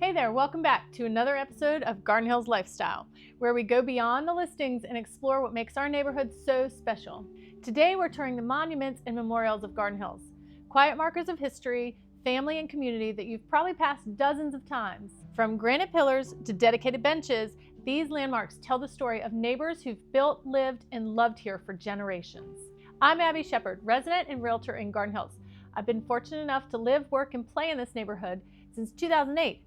Hey there, welcome back to another episode of Garden Hills Lifestyle, where we go beyond the listings and explore what makes our neighborhood so special. Today we're touring the monuments and memorials of Garden Hills, quiet markers of history, family, and community that you've probably passed dozens of times. From granite pillars to dedicated benches, these landmarks tell the story of neighbors who've built, lived, and loved here for generations. I'm Abbie Shepherd, resident and realtor in Garden Hills. I've been fortunate enough to live, work, and play in this neighborhood since 2008.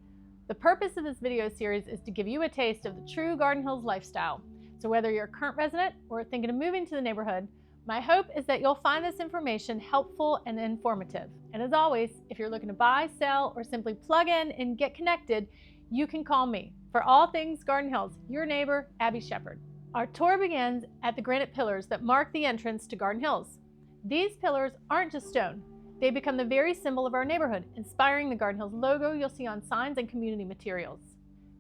The purpose of this video series is to give you a taste of the true Garden Hills lifestyle. So whether you're a current resident or thinking of moving to the neighborhood, my hope is that you'll find this information helpful and informative. And as always, if you're looking to buy, sell, or simply plug in and get connected, you can call me. For all things Garden Hills, your neighbor, Abbie Shepherd. Our tour begins at the granite pillars that mark the entrance to Garden Hills. These pillars aren't just stone. They become the very symbol of our neighborhood, inspiring the Garden Hills logo you'll see on signs and community materials.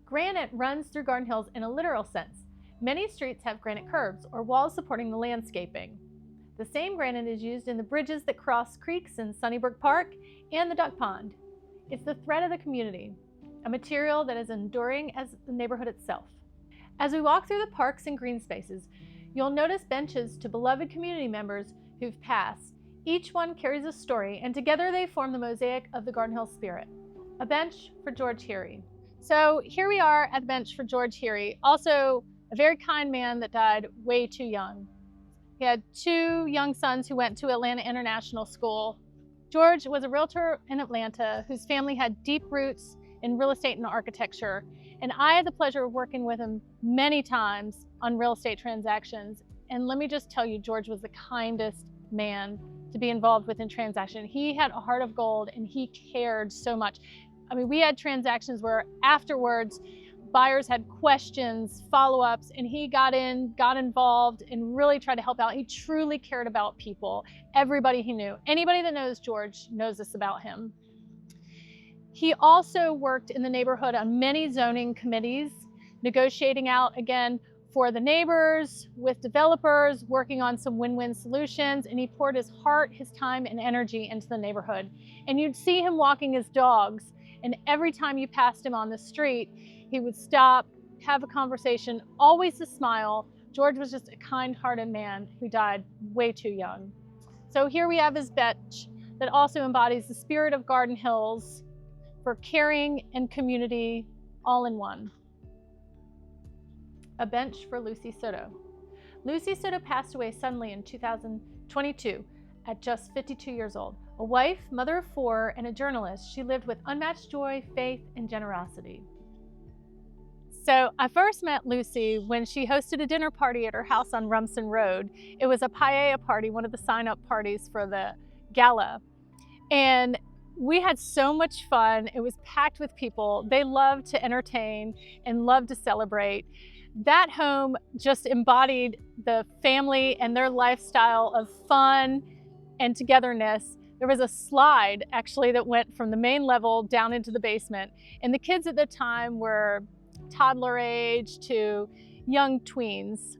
Granite runs through Garden Hills in a literal sense. Many streets have granite curbs or walls supporting the landscaping. The same granite is used in the bridges that cross creeks in Sunnybrook Park and the Duck Pond. It's the thread of the community, a material that is enduring as the neighborhood itself. As we walk through the parks and green spaces, you'll notice benches to beloved community members who've passed. Each one carries a story, and together they form the mosaic of the Garden Hills spirit. A bench for George Heery. So here we are at the bench for George Heery, also a very kind man that died way too young. He had two young sons who went to Atlanta International School. George was a realtor in Atlanta whose family had deep roots in real estate and architecture, and I had the pleasure of working with him many times on real estate transactions. And let me just tell you, George was the kindest man to be involved with in transaction. He had a heart of gold and he cared so much. I mean, we had transactions where afterwards buyers had questions, follow-ups, and he got involved and really tried to help out. He truly cared about people, everybody he knew. Anybody that knows George knows this about him. He also worked in the neighborhood on many zoning committees, negotiating out, again, for the neighbors, with developers, working on some win-win solutions, and he poured his heart, his time, and energy into the neighborhood. And you'd see him walking his dogs, and every time you passed him on the street, he would stop, have a conversation, always a smile. George was just a kind-hearted man who died way too young. So here we have his bench that also embodies the spirit of Garden Hills for caring and community all in one. A bench for Lucy Soto. Lucy Soto passed away suddenly in 2022 at just 52 years old. A wife, mother of four, and a journalist, she lived with unmatched joy, faith, and generosity. So I first met Lucy when she hosted a dinner party at her house on Rumson Road. It was a paella party, one of the sign-up parties for the gala. And we had so much fun. It was packed with people. They loved to entertain and loved to celebrate. That home just embodied the family and their lifestyle of fun and togetherness. There was a slide actually that went from the main level down into the basement. And the kids at the time were toddler age to young tweens.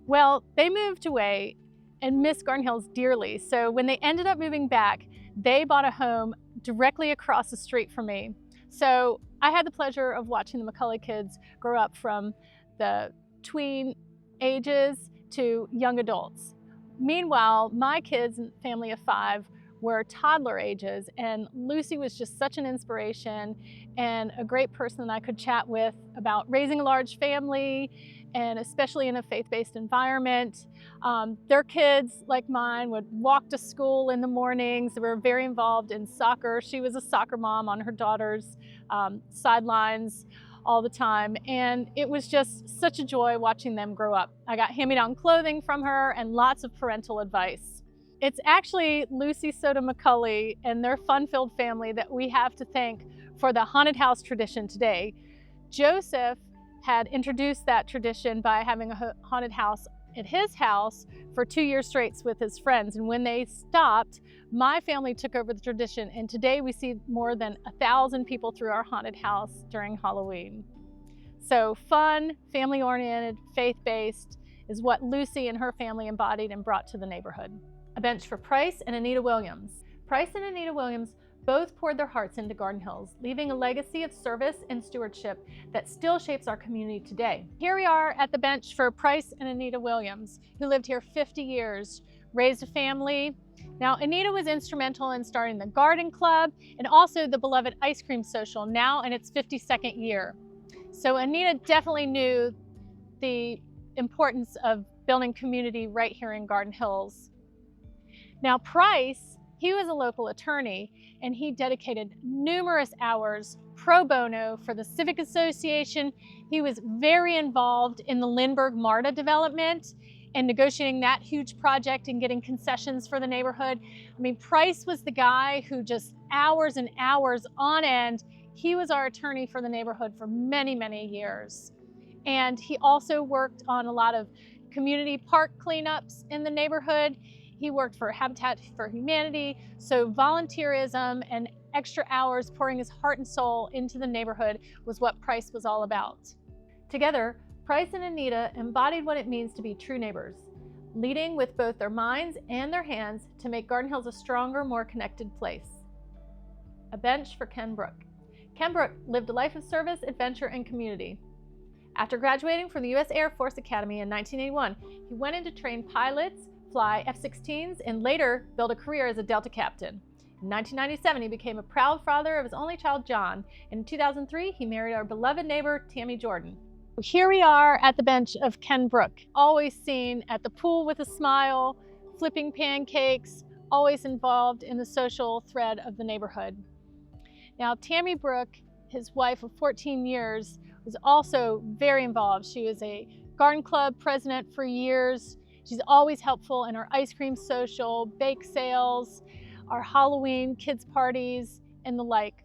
Well, they moved away and missed Garden Hills dearly. So when they ended up moving back, they bought a home directly across the street from me. So I had the pleasure of watching the McCully kids grow up from the tween ages to young adults. Meanwhile, my kids and family of five were toddler ages, and Lucy was just such an inspiration and a great person I could chat with about raising a large family, and especially in a faith-based environment. Their kids, like mine, would walk to school in the mornings. They were very involved in soccer. She was a soccer mom on her daughter's sidelines all the time, and it was just such a joy watching them grow up. I got hand-me-down clothing from her and lots of parental advice. It's actually Lucy Soto McCully and their fun-filled family that we have to thank for the haunted house tradition today. Joseph had introduced that tradition by having a haunted house at his house for 2 years straight with his friends. And when they stopped, my family took over the tradition. And today we see more than 1,000 people through our haunted house during Halloween. So fun, family-oriented, faith-based is what Lucy and her family embodied and brought to the neighborhood. A bench for Price and Anita Williams. Price and Anita Williams Both poured their hearts into Garden Hills, leaving a legacy of service and stewardship that still shapes our community today. Here we are at the bench for Price and Anita Williams, who lived here 50 years, raised a family. Now, Anita was instrumental in starting the Garden Club and also the beloved Ice Cream Social, now in its 52nd year. So Anita definitely knew the importance of building community right here in Garden Hills. Now, Price, he was a local attorney, and he dedicated numerous hours pro bono for the Civic Association. He was very involved in the Lindbergh MARTA development and negotiating that huge project and getting concessions for the neighborhood. I mean, Price was the guy who just hours and hours on end, he was our attorney for the neighborhood for many, many years. And he also worked on a lot of community park cleanups in the neighborhood. He worked for Habitat for Humanity, so volunteerism and extra hours pouring his heart and soul into the neighborhood was what Price was all about. Together, Price and Anita embodied what it means to be true neighbors, leading with both their minds and their hands to make Garden Hills a stronger, more connected place. A bench for Ken Brook. Ken Brook lived a life of service, adventure, and community. After graduating from the U.S. Air Force Academy in 1981, he went in to train pilots, fly F-16s, and later build a career as a Delta captain. In 1997, he became a proud father of his only child, John, and in 2003, he married our beloved neighbor, Tammy Jordan. Here we are at the bench of Ken Brook, always seen at the pool with a smile, flipping pancakes, always involved in the social thread of the neighborhood. Now, Tammy Brook, his wife of 14 years, was also very involved. She was a garden club president for years. She's always helpful in our ice cream social, bake sales, our Halloween kids parties, and the like.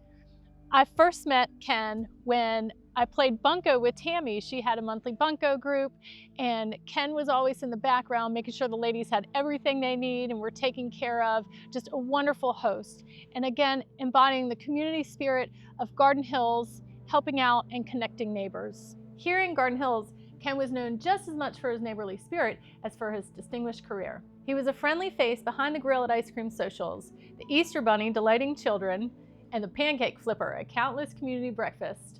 I first met Ken when I played bunco with Tammy. She had a monthly bunco group, and Ken was always in the background making sure the ladies had everything they need and were taken care of. Just a wonderful host. And again, embodying the community spirit of Garden Hills, helping out and connecting neighbors. Here in Garden Hills, Ken was known just as much for his neighborly spirit as for his distinguished career. He was a friendly face behind the grill at ice cream socials, the Easter Bunny delighting children, and the pancake flipper at countless community breakfasts.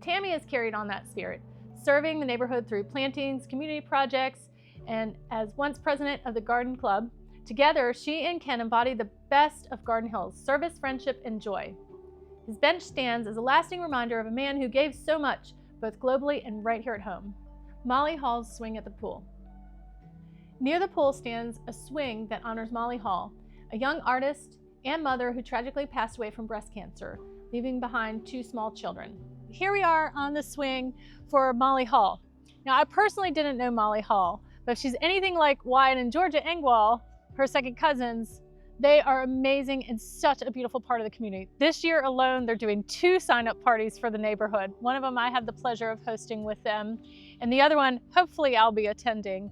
Tammy has carried on that spirit, serving the neighborhood through plantings, community projects, and as once president of the Garden Club. Together, she and Ken embodied the best of Garden Hills, service, friendship, and joy. His bench stands as a lasting reminder of a man who gave so much, both globally and right here at home. Molly Hall's swing at the pool. Near the pool stands a swing that honors Molly Hall, a young artist and mother who tragically passed away from breast cancer, leaving behind 2 small children. Here we are on the swing for Molly Hall. Now, I personally didn't know Molly Hall, but if she's anything like Wyatt and Georgia Engwall, her second cousins, they are amazing and such a beautiful part of the community. This year alone, they're doing 2 sign-up parties for the neighborhood. One of them I had the pleasure of hosting with them, and the other one, hopefully I'll be attending.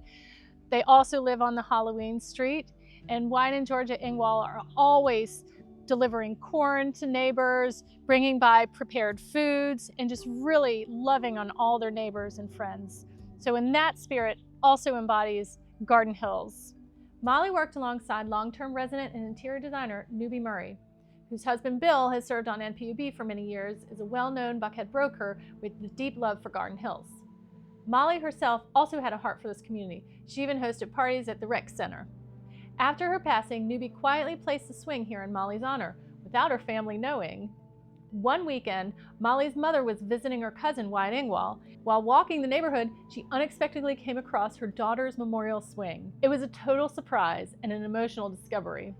They also live on the Halloween street, and Wyatt and Georgia Engwall are always delivering corn to neighbors, bringing by prepared foods, and just really loving on all their neighbors and friends. So in that spirit also embodies Garden Hills. Molly worked alongside long-term resident and interior designer Newbie Murray, whose husband Bill has served on NPUB for many years, is a well-known Buckhead broker with a deep love for Garden Hills. Molly herself also had a heart for this community. She even hosted parties at the rec center. After her passing, Newbie quietly placed the swing here in Molly's honor, without her family knowing. One weekend, Molly's mother was visiting her cousin, Wyatt Engwall. While walking the neighborhood, she unexpectedly came across her daughter's memorial swing. It was a total surprise and an emotional discovery.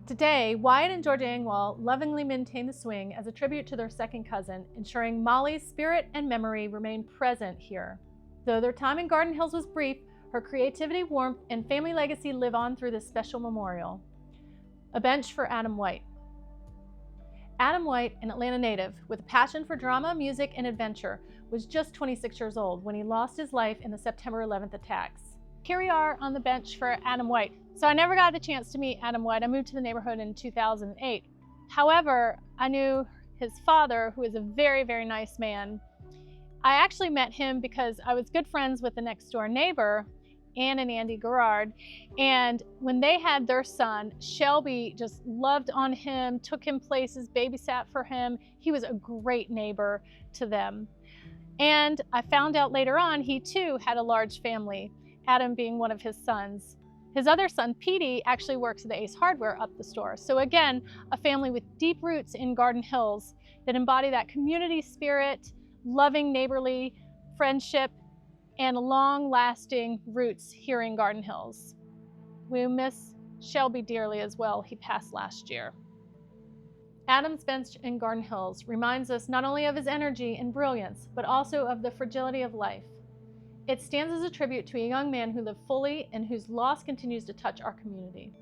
Today, Wyatt and Georgia Engwall lovingly maintain the swing as a tribute to their second cousin, ensuring Molly's spirit and memory remain present here. Though their time in Garden Hills was brief, her creativity, warmth, and family legacy live on through this special memorial. A bench for Adam White. Adam White, an Atlanta native with a passion for drama, music, and adventure, was just 26 years old when he lost his life in the September 11th attacks. Here we are on the bench for Adam White. So I never got the chance to meet Adam White. I moved to the neighborhood in 2008. However, I knew his father, who is a very, very nice man. I actually met him because I was good friends with the next door neighbor, Ann and Andy Garrard. And when they had their son, Shelby just loved on him, took him places, babysat for him. He was a great neighbor to them. And I found out later on, he too had a large family, Adam being one of his sons. His other son, Petey, actually works at the Ace Hardware up the store. So again, a family with deep roots in Garden Hills that embody that community spirit, loving neighborly friendship, and long-lasting roots here in Garden Hills. We miss Shelby dearly as well. He passed last year. Adam's bench in Garden Hills reminds us not only of his energy and brilliance, but also of the fragility of life. It stands as a tribute to a young man who lived fully and whose loss continues to touch our community.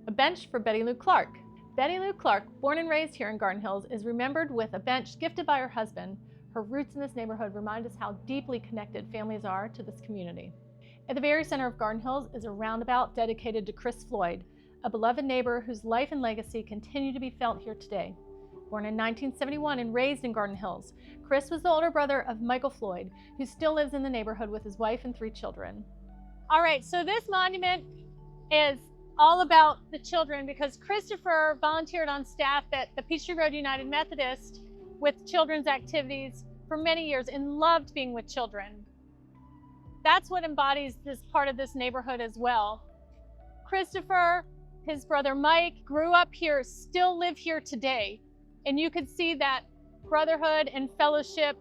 A bench for Betty Lou Clark. Betty Lou Clark, born and raised here in Garden Hills, is remembered with a bench gifted by her husband. Her roots in this neighborhood remind us how deeply connected families are to this community. At the very center of Garden Hills is a roundabout dedicated to Chris Floyd, a beloved neighbor whose life and legacy continue to be felt here today. Born in 1971 and raised in Garden Hills, Chris was the older brother of Michael Floyd, who still lives in the neighborhood with his wife and 3 children. All right, so this monument is all about the children because Christopher volunteered on staff at the Peachtree Road United Methodist with children's activities for many years and loved being with children. That's what embodies this part of this neighborhood as well. Christopher, his brother Mike, grew up here, still live here today. And you could see that brotherhood and fellowship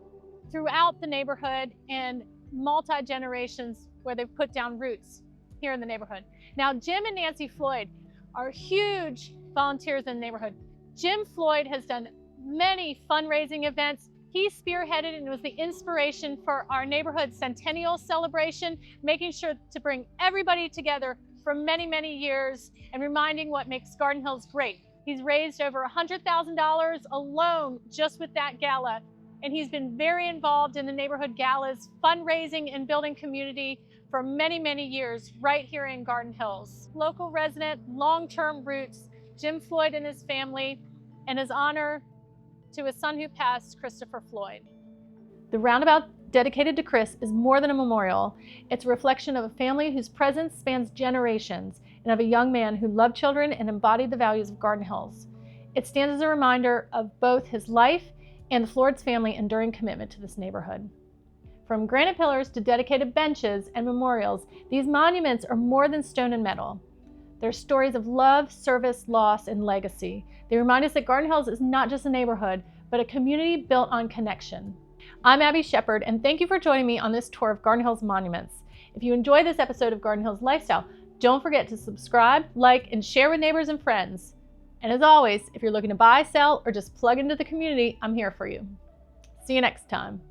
throughout the neighborhood and multi-generations where they've put down roots here in the neighborhood. Now, Jim and Nancy Floyd are huge volunteers in the neighborhood. Jim Floyd has done many fundraising events. He spearheaded and was the inspiration for our neighborhood centennial celebration, making sure to bring everybody together for many, many years and reminding what makes Garden Hills great. He's raised over $100,000 alone just with that gala, and he's been very involved in the neighborhood galas, fundraising and building community for many, many years right here in Garden Hills. Local resident, long-term roots, Jim Floyd and his family, and his honor to his son who passed, Christopher Floyd. The roundabout dedicated to Chris is more than a memorial. It's a reflection of a family whose presence spans generations and of a young man who loved children and embodied the values of Garden Hills. It stands as a reminder of both his life and the Floyd's family enduring commitment to this neighborhood. From granite pillars to dedicated benches and memorials, these monuments are more than stone and metal. They're stories of love, service, loss, and legacy. They remind us that Garden Hills is not just a neighborhood, but a community built on connection. I'm Abbie Shepherd, and thank you for joining me on this tour of Garden Hills monuments. If you enjoyed this episode of Garden Hills Lifestyle, don't forget to subscribe, like, and share with neighbors and friends. And as always, if you're looking to buy, sell, or just plug into the community, I'm here for you. See you next time.